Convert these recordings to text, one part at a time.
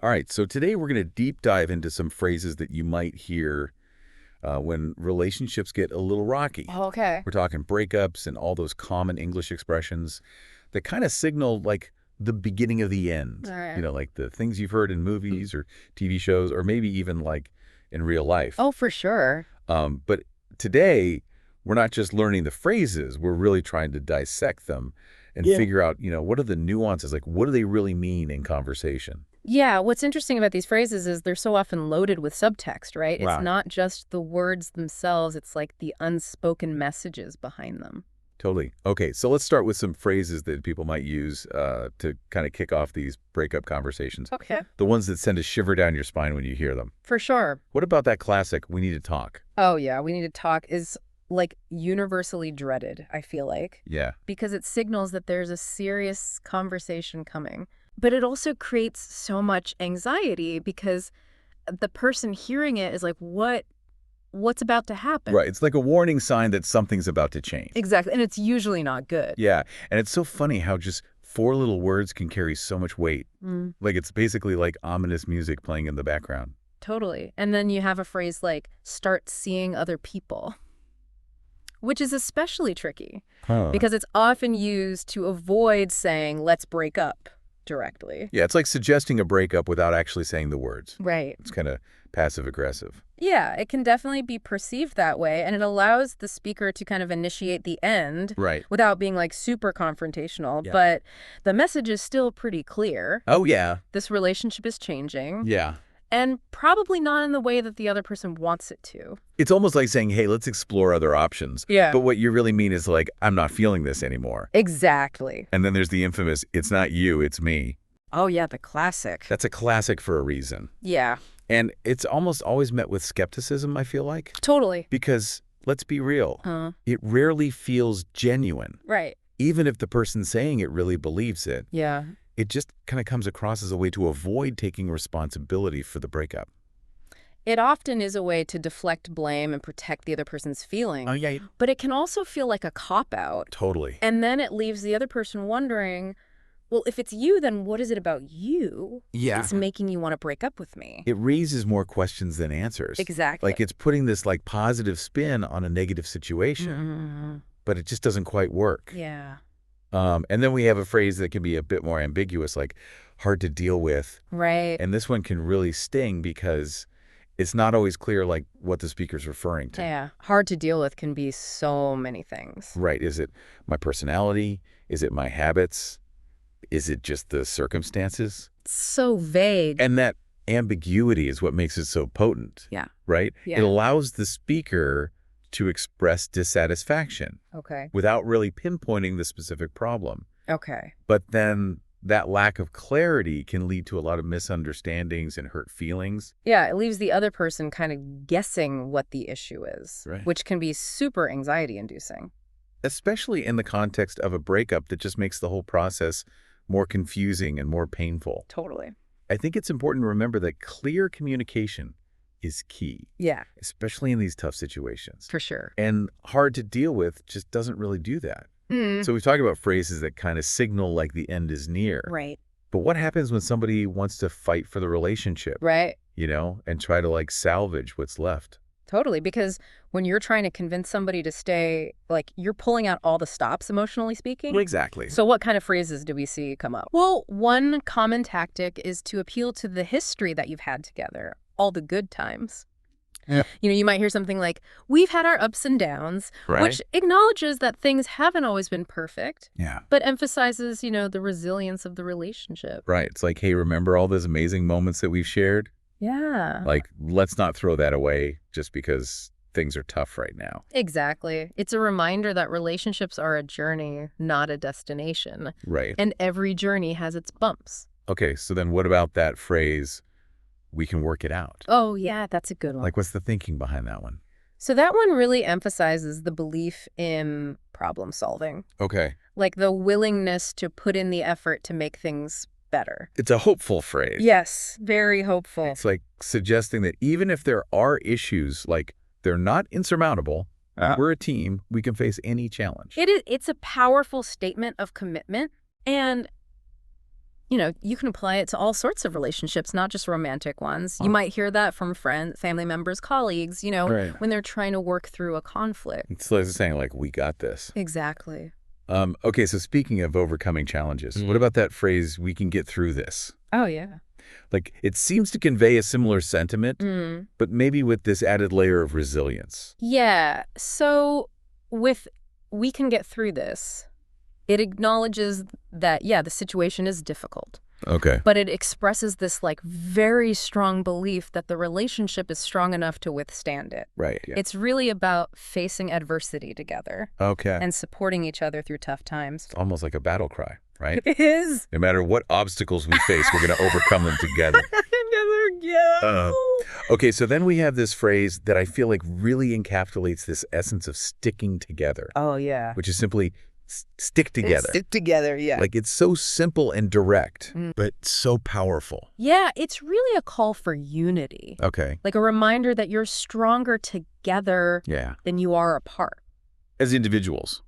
All right, so today we're going to deep dive into some phrases that you might hear when relationships get a little rocky. Okay. We're talking breakups and all those common English expressions that kind of signal like the beginning of the All end. right. Like the things you've heard in movies or TV shows, or maybe even like in real life. Oh, for sure. But today, we're not just learning the phrases, we're really trying to dissect them and figure out, what are the nuances, like what do they really mean in conversation? Yeah, what's interesting about these phrases is they're so often loaded with subtext, right? It's Right. not just the words themselves, it's like the unspoken messages behind them. Totally. Okay, so let's start with some phrases that people might use to kind of kick off these breakup conversations. Okay. The ones that send a shiver down your spine when you hear them. For sure. What about that classic, we need to talk? Oh, yeah, we need to talk is like universally dreaded, I feel like, Yeah. because it signals that there's a serious conversation coming. But it also creates so much anxiety because the person hearing it is like, what's about to happen? Right. It's like a warning sign that something's about to change. Exactly. And it's usually not good. Yeah. And it's so funny how just four little words can carry so much weight. Mm, Like it's basically like ominous music playing in the background. totally. And then you have a phrase like, start seeing other people, which is especially tricky Huh. because it's often used to avoid saying, let's break up directly. Yeah, it's like suggesting a breakup without actually saying the words. Right. It's kind of passive aggressive. Yeah, it can definitely be perceived that way. And it allows the speaker to kind of initiate the end Right. without being like super confrontational. Yeah. But the message is still pretty clear. Oh, yeah. This relationship is changing. Yeah. And probably not in the way that the other person wants it to. It's almost like saying, hey, let's explore other options. Yeah. But what you really mean is like, I'm not feeling this anymore. Exactly. And then there's the infamous, it's not you, it's me. Oh, yeah, the classic. That's a classic for a reason. Yeah, And it's almost always met with skepticism, I feel like. totally. Because let's be real, it rarely feels genuine. Right. Even if the person saying it really believes it, Yeah. it just kind of comes across as a way to avoid taking responsibility for the breakup. It often is a way to deflect blame and protect the other person's feelings. Oh, yeah. But it can also feel like a cop-out. Totally. And then it leaves the other person wondering, well, if it's you, then what is it about you Yeah. that's making you want to break up with me? It raises more questions than answers. Exactly. Like it's putting this like positive spin on a negative situation, Mhm. but it just doesn't quite work. Yeah. And then we have a phrase that can be a bit more ambiguous, like hard to deal with. Right. And this one can really sting because it's not always clear like what the speaker's referring to. Yeah. Hard to deal with can be so many things. Right. Is it my personality? Is it my habits? Is it just the circumstances? So vague. And that ambiguity is what makes it so potent. Yeah. Right? Yeah. It allows the speaker to express dissatisfaction Okay. without really pinpointing the specific problem. Okay. But then that lack of clarity can lead to a lot of misunderstandings and hurt feelings. Yeah, it leaves the other person kind of guessing what the issue is, Right. which can be super anxiety-inducing. Especially in the context of a breakup that just makes the whole process more confusing and more painful. Totally. I think it's important to remember that clear communication is key, Yeah, especially in these tough situations. for sure. And hard to deal with just doesn't really do that. So we've talked about phrases that kind of signal like the end is near. Right. But what happens when somebody wants to fight for the relationship, Right. and try to like salvage what's left? Totally, because when you're trying to convince somebody to stay, like, you're pulling out all the stops, emotionally speaking. Exactly. So what kind of phrases do we see come up? Well, one common tactic is to appeal to the history that you've had together, all the good times. Yeah. You might hear something like, we've had our ups and downs, Right. which acknowledges that things haven't always been perfect, Yeah. but emphasizes, the resilience of the relationship. Right. It's like, hey, remember all those amazing moments that we've shared? Yeah. Like, let's not throw that away just because things are tough right now. Exactly. It's a reminder that relationships are a journey, not a destination. Right. And every journey has its bumps. Okay, so then what about that phrase, we can work it out? Oh, yeah, that's a good one. Like, what's the thinking behind that one? So that one really emphasizes the belief in problem solving, Okay. like the willingness to put in the effort to make things better. It's a hopeful phrase. Yes, very hopeful. It's like suggesting that even if there are issues, like they're not insurmountable, we're a team, we can face any challenge. It's a powerful statement of commitment, and you can apply it to all sorts of relationships, not just romantic ones. You might hear that from friends, family members, colleagues, Right. when they're trying to work through a conflict. It's like saying, like, we got this. Exactly. Okay, so speaking of overcoming challenges, what about that phrase, we can get through this? Oh, yeah. Like, it seems to convey a similar sentiment, but maybe with this added layer of resilience. Yeah. So with we can get through this, it acknowledges that, yeah, the situation is difficult. Okay. But it expresses this like very strong belief that the relationship is strong enough to withstand it. Right. Yeah. It's really about facing adversity together Okay. and supporting each other through tough times. It's almost like a battle cry, right? It is. No matter what obstacles we face, we're going to overcome them together. Yeah. Okay, so then we have this phrase that I feel like really encapsulates this essence of sticking together, Oh, yeah. which is simply stick together. Stick together, yeah. Like, it's so simple and direct, but so powerful. Yeah, it's really a call for unity. Okay. Like a reminder that you're stronger together Yeah. than you are apart. As individuals.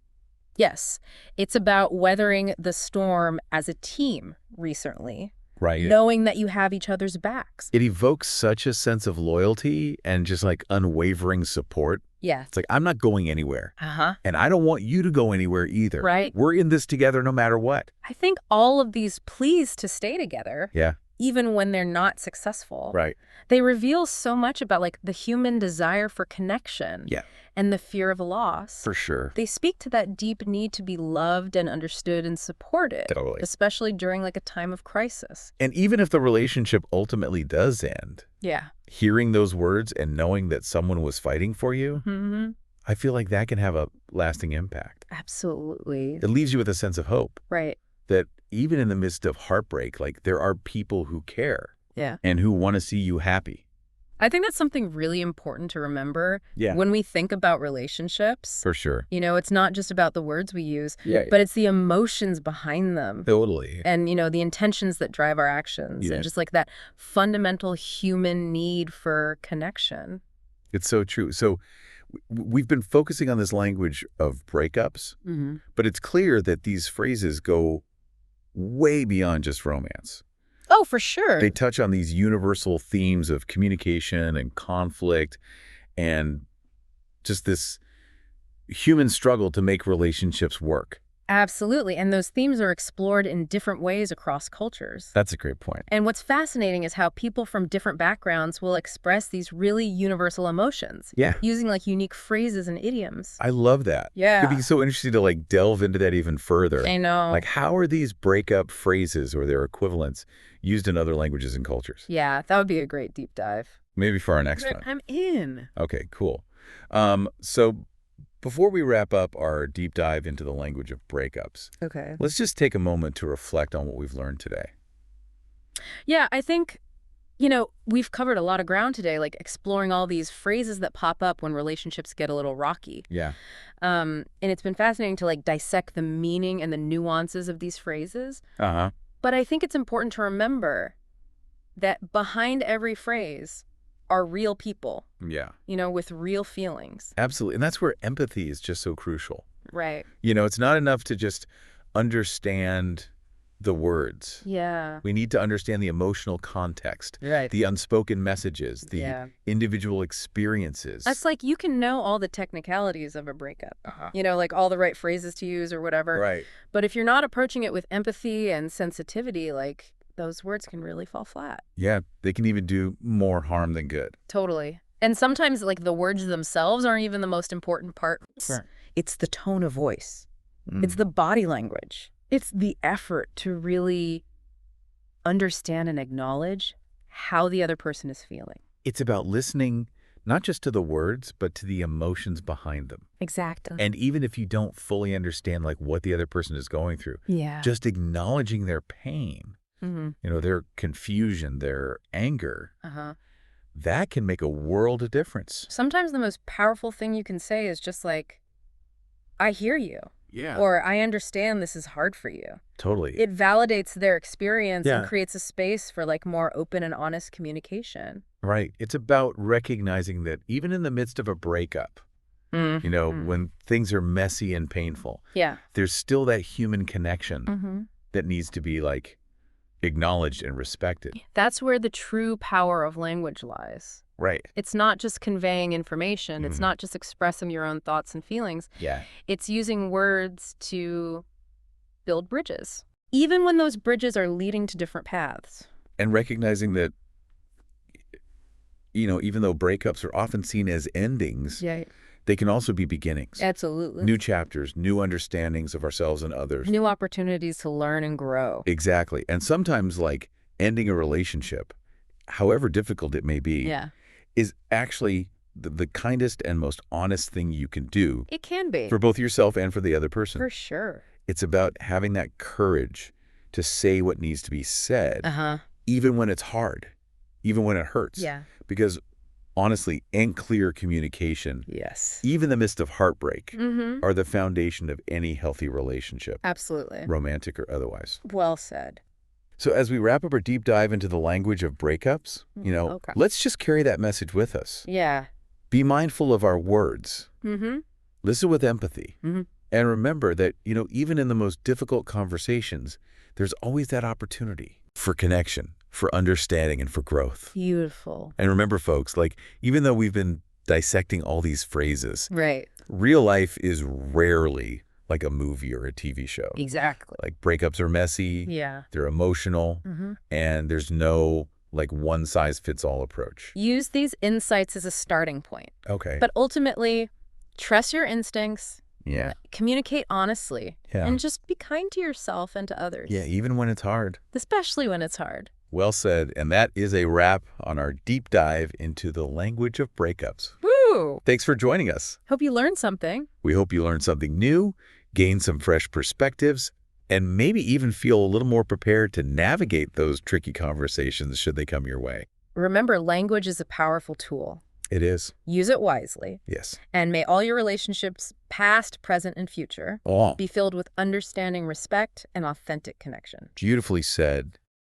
Yes, it's about weathering the storm as a team recently, Right. knowing that you have each other's backs. It evokes such a sense of loyalty and just like unwavering support. Yeah. It's like, I'm not going anywhere. Uh-huh. And I don't want you to go anywhere either. Right. We're in this together no matter what. I think all of these pleas to stay together, Yeah. even when they're not successful, Right. they reveal so much about like the human desire for connection Yeah. and the fear of loss. For sure. They speak to that deep need to be loved and understood and supported, Totally. especially during like a time of crisis. And even if the relationship ultimately does end, Yeah. hearing those words and knowing that someone was fighting for you, Mm-hmm. I feel like that can have a lasting impact. Absolutely. It leaves you with a sense of hope Right. that even in the midst of heartbreak, like there are people who care Yeah. and who want to see you happy. I think that's something really important to remember Yeah. when we think about relationships. For sure. It's not just about the words we use, Yeah. but it's the emotions behind them. Totally. And, the intentions that drive our actions. Yeah. And just like that fundamental human need for connection. It's so true. So we've been focusing on this language of breakups, Mm-hmm. but it's clear that these phrases go way beyond just romance. Oh, for sure. They touch on these universal themes of communication and conflict and just this human struggle to make relationships work. Absolutely. And those themes are explored in different ways across cultures. That's a great point. And what's fascinating is how people from different backgrounds will express these really universal emotions. Yeah. Using like unique phrases and idioms. I love that. Yeah. It'd be so interesting to like delve into that even further. I know. Like, how are these breakup phrases or their equivalents used in other languages and cultures? Yeah, that would be a great deep dive. Maybe for our next one. I'm in. Okay, cool. So before we wrap up our deep dive into the language of breakups, Okay. let's just take a moment to reflect on what we've learned today. Yeah, I think, we've covered a lot of ground today, like exploring all these phrases that pop up when relationships get a little rocky. Yeah. And it's been fascinating to like dissect the meaning and the nuances of these phrases. Uh-huh. But I think it's important to remember that behind every phrase are real people, Yeah. with real feelings. Absolutely. And that's where empathy is just so crucial. Right. It's not enough to just understand the words. Yeah. We need to understand the emotional context, Right. the unspoken messages, the Yeah. individual experiences. That's like you can know all the technicalities of a breakup, Uh-huh. like all the right phrases to use or whatever. Right. But if you're not approaching it with empathy and sensitivity, like those words can really fall flat. Yeah, they can even do more harm than good. Totally. And sometimes like the words themselves aren't even the most important part. Sure. It's the tone of voice. Mm. It's the body language. It's the effort to really understand and acknowledge how the other person is feeling. It's about listening not just to the words, but to the emotions behind them. Exactly. And even if you don't fully understand like what the other person is going through, Yeah. just acknowledging their pain, Mm-hmm. their confusion, their anger, Uh-huh. that can make a world of difference. Sometimes the most powerful thing you can say is just like, I hear you. Yeah. Or I understand this is hard for you. Totally. It validates their experience Yeah. and creates a space for like more open and honest communication. Right. It's about recognizing that even in the midst of a breakup, when things are messy and painful, Yeah. there's still that human connection Mm-hmm. that needs to be like acknowledged and respected. That's where the true power of language lies. Right. It's not just conveying information. It's not just expressing your own thoughts and feelings. Yeah. It's using words to build bridges, even when those bridges are leading to different paths. And recognizing that, even though breakups are often seen as endings, Yeah. they can also be beginnings. Absolutely. New chapters, new understandings of ourselves and others. New opportunities to learn and grow. Exactly. And sometimes, like, ending a relationship, however difficult it may be, Yeah. is actually the kindest and most honest thing you can do It can be. for both yourself and for the other person. For sure. It's about having that courage to say what needs to be said, even when it's hard, even when it hurts. Yeah. Because honestly, and clear communication, Yes. even in the midst of heartbreak, are the foundation of any healthy relationship, Absolutely. romantic or otherwise. Well said. So as we wrap up our deep dive into the language of breakups, Okay. let's just carry that message with us. Yeah. Be mindful of our words. Mm-hmm. Listen with empathy. Mm-hmm. And remember that, even in the most difficult conversations, there's always that opportunity for connection, for understanding, and for growth. Beautiful. And remember, folks, even though we've been dissecting all these phrases, Right. real life is rarely like a movie or a TV show. Exactly. Like, breakups are messy, Yeah. they're emotional, and there's no, one-size-fits-all approach. Use these insights as a starting point. Okay. But ultimately, trust your instincts, Yeah. communicate honestly, Yeah. and just be kind to yourself and to others. Yeah, even when it's hard. Especially when it's hard. Well said. And that is a wrap on our deep dive into the language of breakups. Woo! Thanks for joining us. Hope you learned something. We hope you learned something new, gained some fresh perspectives, and maybe even feel a little more prepared to navigate those tricky conversations should they come your way. Remember, language is a powerful tool. It is. Use it wisely. Yes. And may all your relationships, past, present, and future, Oh, be filled with understanding, respect, and authentic connection. beautifully said.